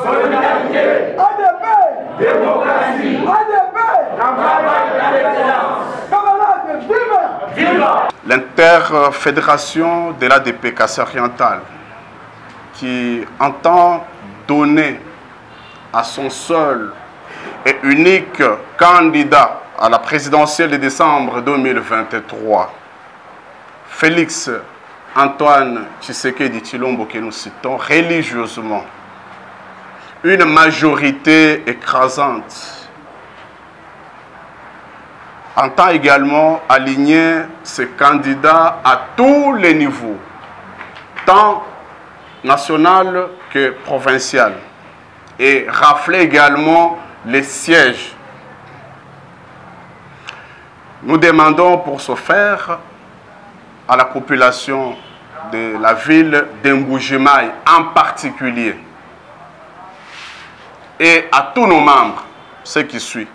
solidarité, ADP, démocratie, ADP, camarades, vive! vive! L'interfédération de l'ADP Kassai-Oriental qui entend donner à son seul et unique candidat à la présidentielle de décembre 2023, Félix Antoine Tshisekedi Tshilombo, que nous citons religieusement, une majorité écrasante, entend également aligner ses candidats à tous les niveaux, tant national que provincial, et rafler également les sièges. Nous demandons pour ce faire à la population de la ville d'Mbuji-Mayi en particulier et à tous nos membres, ceux qui suivent,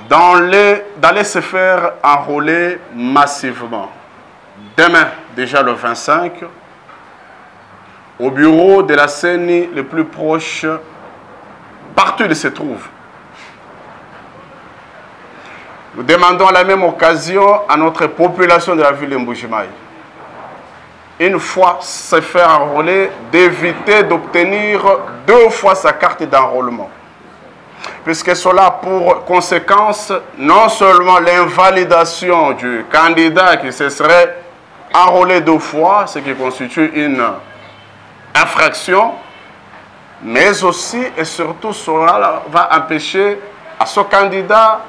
d'aller se faire enrôler massivement. Demain, déjà le 25, au bureau de la CENI le plus proche, partout où il se trouve. Nous demandons à la même occasion à notre population de la ville de Mbuji-Mayi, une fois se faire enrôler, d'éviter d'obtenir 2 fois sa carte d'enrôlement. Puisque cela a pour conséquence non seulement l'invalidation du candidat qui se serait enrôlé 2 fois, ce qui constitue une infraction, mais aussi et surtout cela va empêcher à ce candidat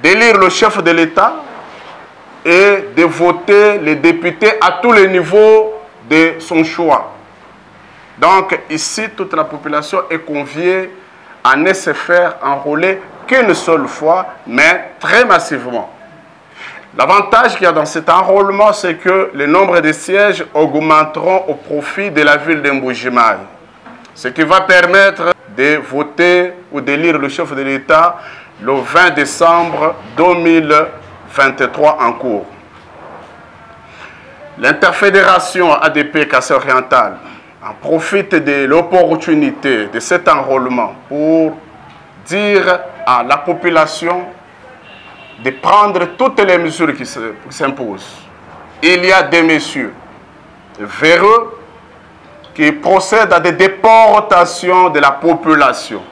d'élire le chef de l'État et de voter les députés à tous les niveaux de son choix. Donc ici, toute la population est conviée à ne se faire enrôler qu'une seule fois, mais très massivement. L'avantage qu'il y a dans cet enrôlement, c'est que le nombre de sièges augmenteront au profit de la ville de Mbuji-Mayi, ce qui va permettre de voter ou d'élire le chef de l'État le 20 décembre 2023 en cours. L'interfédération ADP Kassai-Oriental en profite de l'opportunité de cet enrôlement pour dire à la population de prendre toutes les mesures qui s'imposent. Il y a des messieurs véreux qui procèdent à des déportations de la population,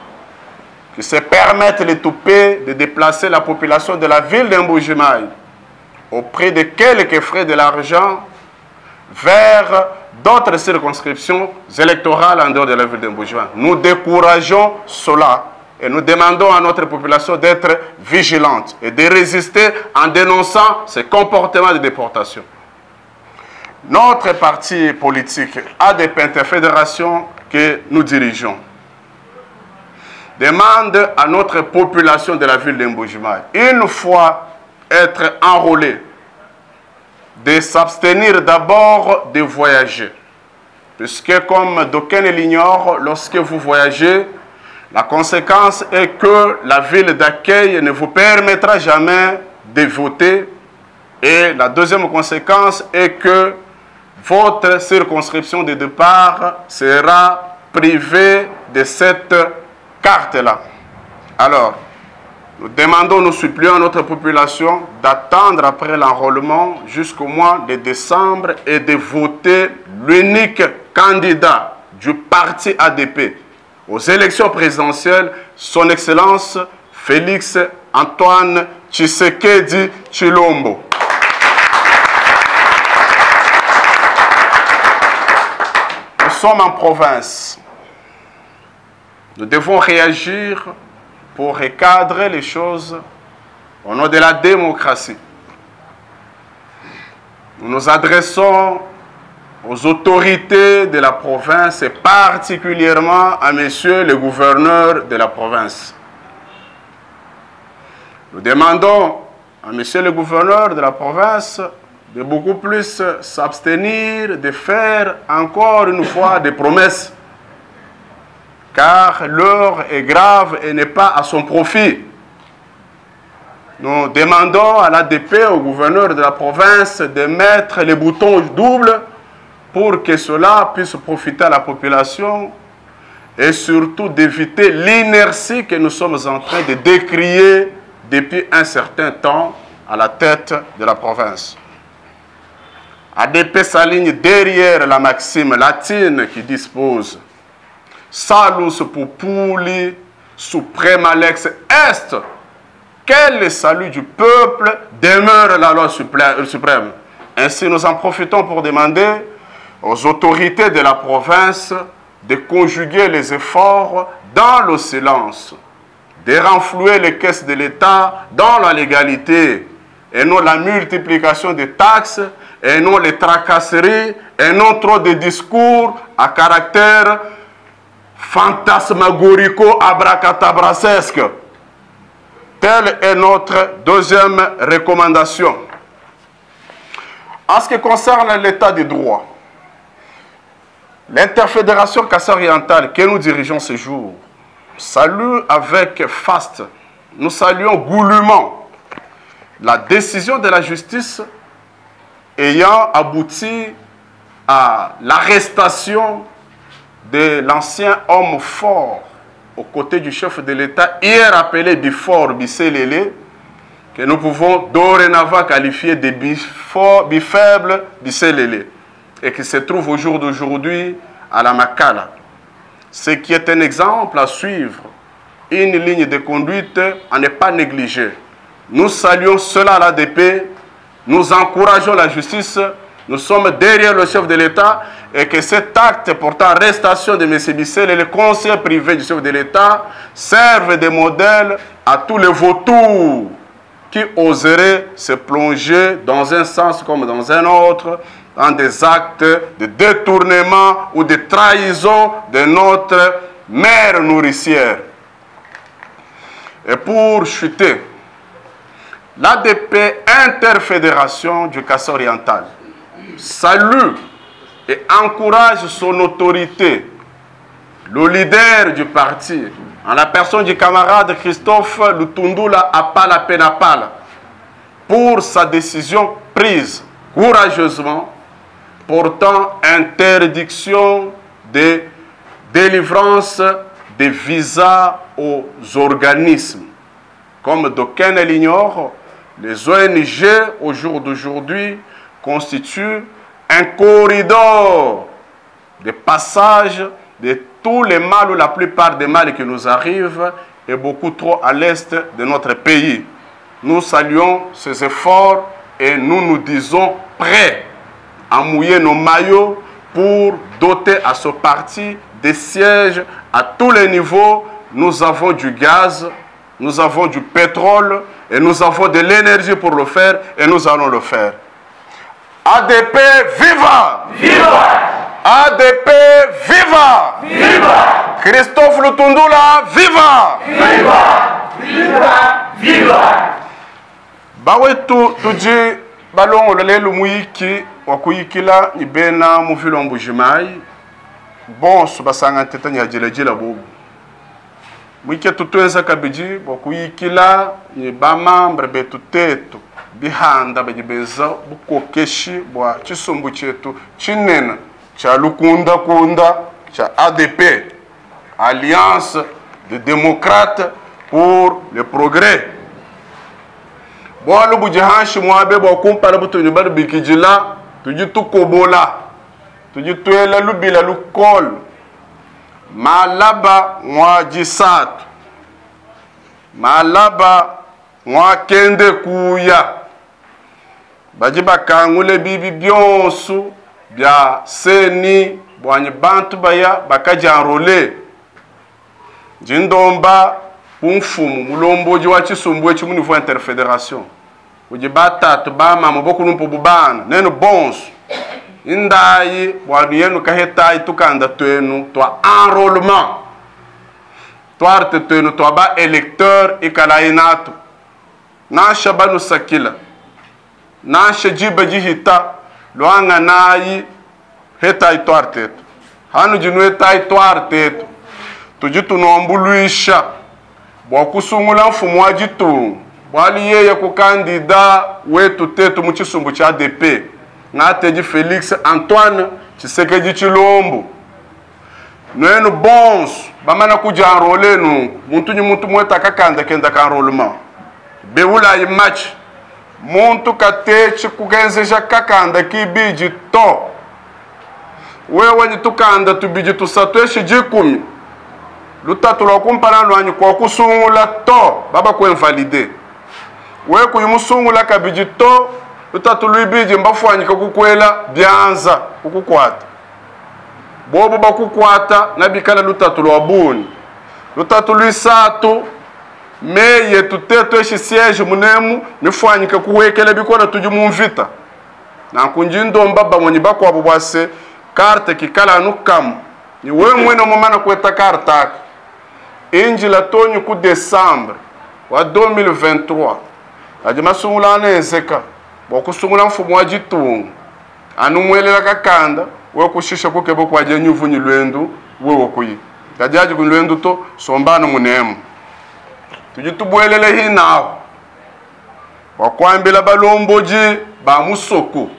qui se permettent les toupets de déplacer la population de la ville d'Mbuji-Mayi au prix de quelques frais de l'argent vers d'autres circonscriptions électorales en dehors de la ville d'Mbuji-Mayi. Nous décourageons cela et nous demandons à notre population d'être vigilante et de résister en dénonçant ces comportements de déportation. Notre parti politique ADP Interfédération que nous dirigeons demande à notre population de la ville d'Mbuji-Mayi, une fois être enrôlé, de s'abstenir d'abord de voyager. Puisque comme d'aucuns l'ignorent, lorsque vous voyagez, la conséquence est que la ville d'accueil ne vous permettra jamais de voter. Et la deuxième conséquence est que votre circonscription de départ sera privée de cette carte-là. Alors, nous demandons, nous supplions à notre population d'attendre après l'enrôlement jusqu'au mois de décembre et de voter l'unique candidat du parti ADP aux élections présidentielles, son Excellence Félix Antoine Tshisekedi Tshilombo. Nous sommes en province. Nous devons réagir pour recadrer les choses au nom de la démocratie. Nous nous adressons aux autorités de la province et particulièrement à monsieur le gouverneur de la province. Nous demandons à monsieur le gouverneur de la province de beaucoup plus s'abstenir de faire encore une fois des promesses, car l'heure est grave et n'est pas à son profit. Nous demandons à l'ADP, au gouverneur de la province, de mettre les boutons doubles pour que cela puisse profiter à la population et surtout d'éviter l'inertie que nous sommes en train de décrier depuis un certain temps à la tête de la province. ADP s'aligne derrière la maxime latine qui dispose Salus populi suprema lex est. Quel est le salut du peuple demeure la loi suprême. Ainsi, nous en profitons pour demander aux autorités de la province de conjuguer les efforts dans le silence, de renflouer les caisses de l'État dans la légalité, et non la multiplication des taxes, et non les tracasseries, et non trop de discours à caractère fantasmagorico-abracadabrasesque. Telle est notre deuxième recommandation. En ce qui concerne l'état des droits, l'interfédération Kassai-Orientale que nous dirigeons ce jour salue avec faste, nous saluons goulûment la décision de la justice ayant abouti à l'arrestation de l'ancien homme fort aux côtés du chef de l'État, hier appelé Bifor Bisselele, que nous pouvons dorénavant qualifier de bifaible Bisselele, et qui se trouve au jour d'aujourd'hui à la Makala. Ce qui est un exemple à suivre, une ligne de conduite à ne pas négliger. Nous saluons cela à l'ADP, nous encourageons la justice, nous sommes derrière le chef de l'État, et que cet acte portant arrestation de M. Bissel et le conseil privé du chef de l'État servent de modèle à tous les vautours qui oseraient se plonger dans un sens comme dans un autre, dans des actes de détournement ou de trahison de notre mère nourricière. Et pour chuter, l'ADP Interfédération du Kassai-Oriental salue et encourage son autorité, le leader du parti, en la personne du camarade Christophe Lutundula Apala Penapala, pour sa décision prise courageusement portant interdiction de délivrance des visas aux organismes. Comme d'aucuns l'ignorent, les ONG au jour d'aujourd'hui constituent un corridor de passage de tous les mal ou la plupart des mal qui nous arrivent et beaucoup trop à l'est de notre pays. Nous saluons ces efforts et nous nous disons prêts à mouiller nos maillots pour doter à ce parti des sièges à tous les niveaux. Nous avons du gaz, nous avons du pétrole et nous avons de l'énergie pour le faire et nous allons le faire. ADP, viva! Viva! ADP, viva! Viva! Christophe Lutundula, viva! Viva! Viva! Viva! Bawetu tuji balongo lelo muyiki wakuyikila ibena muvilo mbujimai bonso basanga nteta nyajilejila bobu mwike tutuenza kabiji wakuyikila ni bamambre betu tetu bihanda bajibeza bukokeshi bwa chisumbu chetu chinena cha lukunda kunda cha ADP, Alliance des démocrates pour le progrès. Boalu bujahanshi mwabe bwa kumpala butonyo bari bikijila tujitu kobola tujituela lubila lukol malaba mwa jisatu malaba mwa kende kuya bajiba kangule bibi byonsu bya seni bwanyi bantu baya bakaja enrole jindomba umfumu mulomboji wa chisumbuwe chimu niveau interfédération uji batatu bama maboko numpo bubana neno bonsu indayi bwanu yenu kahetayi tukanda twenu twa enrôlement twarte twenu twa ba électeur ikala inatu nasha banu sakila nasha jiba jihita loanga nayi hetayi twartetu hanu jinu hetayi twartetu tujitu nombuluisha bwakusungula mfumu wa jitu bwali yeye ku kandida wetu tetu mu chisumbu cha ADP ngateji Félix Antoine Tshisekedi Tshilombo Nous bons, bamana kuja enrôler nous. Muntu ni muntu mweta kakanda kenda ka enrôlement. Beula i match. Muntu katechi kugenzeja kakanda kibiji to. Wewe ni tukanda tubiji tusatweshi jikumi. Lutatu lwa kumpana lwanyi kwa kusungula to baba ku invalider. Wewe kuyimusungula kabiji to lutatu lwibiji mbafwanyika kukwela byanza kukukwata. Bobo bakukwata nabikala lutatu lwa buni. Lutatu lwisatu meye tuteto eshi siege munemu mifwanyika kuwekele bikona tujumumvita. Na kunjindo mbaba mwenye bako abubwase karte kikala anukamu. Ni wewe mwene mumana kuweta kartaka. Inji la tonyu ku Desembre wa 2023. Ajima sungula anezeka. Wakusungula mfumu wa jitungu. Anu mwelela kakanda. Wewe kushisha kukebo kwa jenyuvu ni lwendu. Wewe kuyi. Kajaji ku lwendu to sombano munemu. Tujitubwelele hii nao. Wakwambila balomboji ba musoko.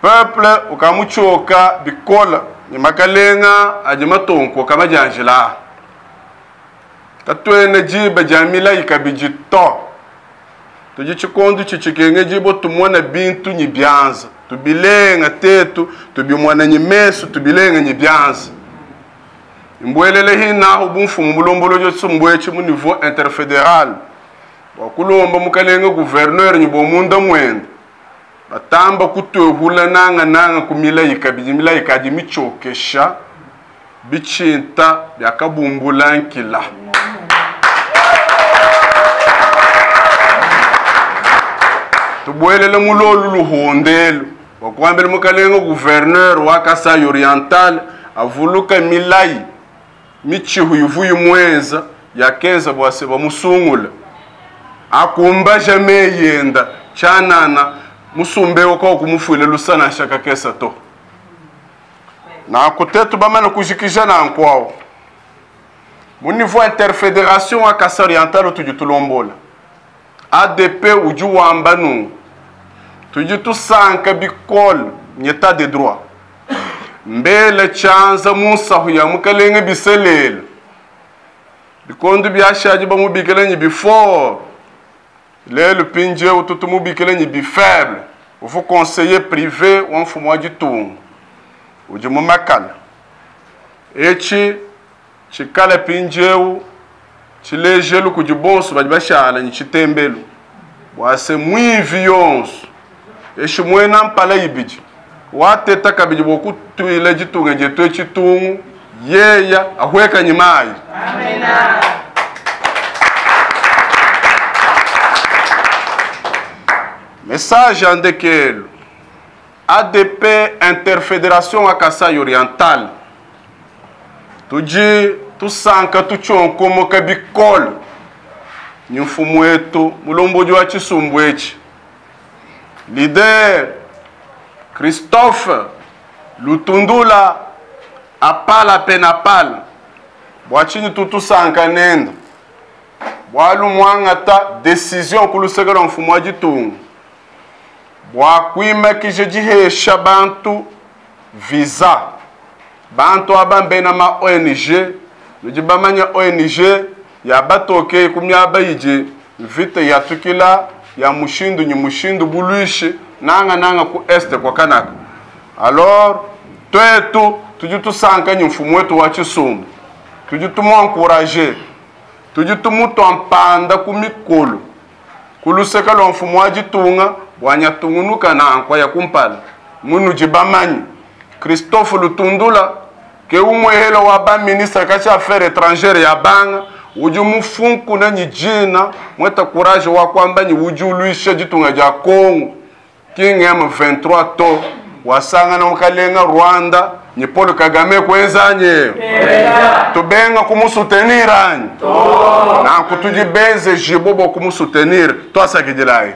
Peuple ukamuchoka bikola. Ni makalenga ajima tonko kama janjila. Katwene jiba jamila ikabiji to. Tujichikondu chichikenge jibo tumwana bintu nyibyanza. Tubilenga tetu, tubimwana nyimesu, tubilenga nyibyanza. Mbwelele hina ubumfu mbulombo josu mbwechi mu niveau interfédéral. Wakulomba mukalenga gouverneur nyibomunda mwende. Batamba kutuhula nanga kumila ikabiji mila ikaji michokesha bichinta byakabumbula nkila. Tubwelele mulolu luhondelo. Wakwambele mukalenga gouverneur wa Kasai Oriental avuluka milai michihu yuvuyu mweza ya kenza bwase bamusungula. Akumba jamais yenda chanana musumbewo kwa kumufuile lusana shaka kesa to. Na kutetu bamana kujikisha na nkwao. Mu niveau interfédération wa Kasai Oriental tujitulombola. ADP uju wambanu. Tujitu sanka bikol nyeta de droit. Mbele chanza musahu ya mukalenge biselele. Bikondu byashaji ba mubikelanye before. Le pinje ututu mubikelanye bi faible. Ufu conseiller privé ou mfumo jitungu. Uji mumakala. Echi chikala pinjeu chilejelu kujibonso bajibashala nchitembelu. Wase mwivi yonsu. Eshi mwena mpala ibiji. Wateta kabiji boku tuile jitunga jetwe chitungu. Yeya ahweka nyimai. Amena. Message andekelu. ADP Interfédération wa Kasai Oriental. Tuji tusanka tuchonko mokabikol. Nyumfumu wetu mulomboji wa chisumbwechi. Leader Christophe Lutundula apala penapala. Bwachini tutusanka nenda. Bwalu mwangata décision kulusegala mfumu wa jitungu. Bwakwima kijejihesha bantu visa. Bantu abambena ma ONG. Nujibamanya ONG ya batoke kumyaba ije vite ya tukila ya mushindu nyi mushindu buluishi nanga ku este kwa kanaka. Alors twetu tujitu sanka nyi mfumu wetu wa chisumbu. Tujitu encourager. Tujitu muto ampanda kumikolo. Kuluseka lo mfumu wa jitunga wanyatungunuka na ankwa ya kumpala. Munu jibamanyi Christophe Lutundula ke umwehela wa ba ministre kacha affaires étrangères ya banga uju mufunku na njina mweta courage wa kwamba ni uju luisha jitunga ja Kongo King M23 to wasanga na mkalenga Rwanda ni Paul Kagame kwenzanye tubenga kumusutenirani na kutujibenze jibobo kumusutenir to asakijilai